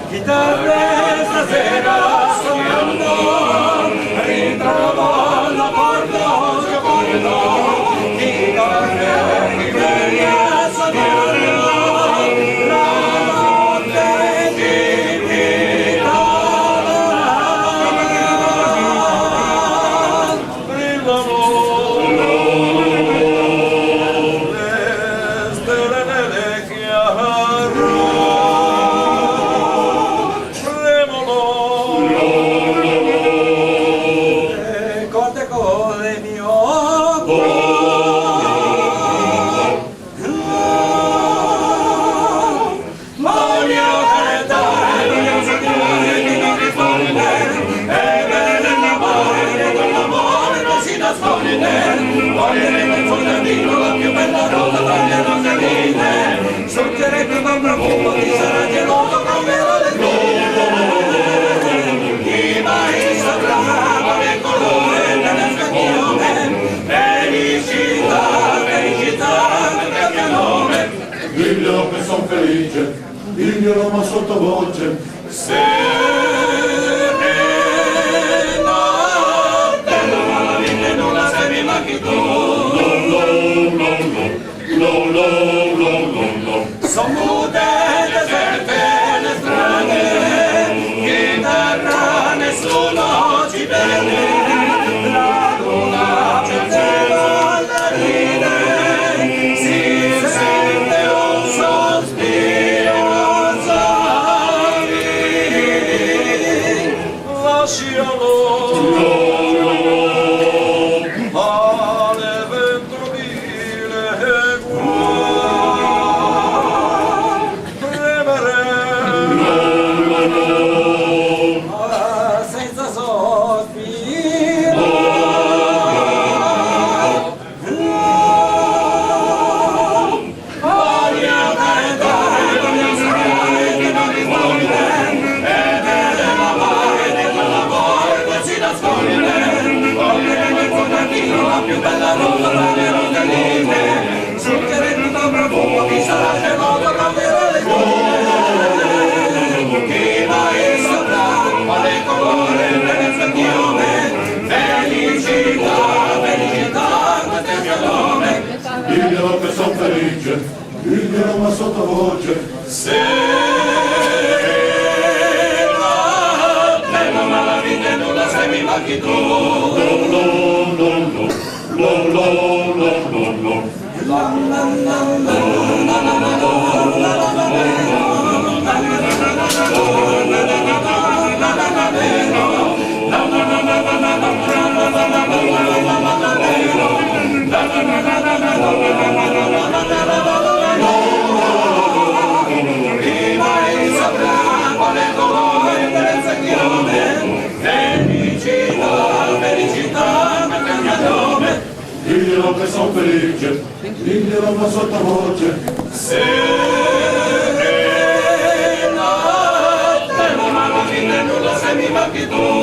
Chitarre stasera sognando, ritrovo la porta giocando. Chitarre ritorna sognando, la notte di voglieremo in fondamento la più bella rosa tra le rosalline, sorgerebbe un profumo di sarà geloso proverò le mie. Chi mai saprà qual è il colore della stagione, felicità, felicità, nel mio nome. Diglielo che son felice, diglielo ma sottovoce. Son mute, deserte le strade, chitarra nessuno ci vede, la luna piangeva da ridere, si sente un sospiro salire, lascialo. La più bella rosa tra le rosaline, sorgerebbe un profumo di sarà geloso cambierà le tue. Chi mai saprà qual è il colore della stagione, felicità, felicità, questo è il mio nome. Diglielo che son felice, diglielo ma sottovoce. Bella ma la vita è nulla se mi manchi tu. Diglielo che son felice, diglielo ma sottovoce. Se la notte non la vita nulla se mi manchi tu.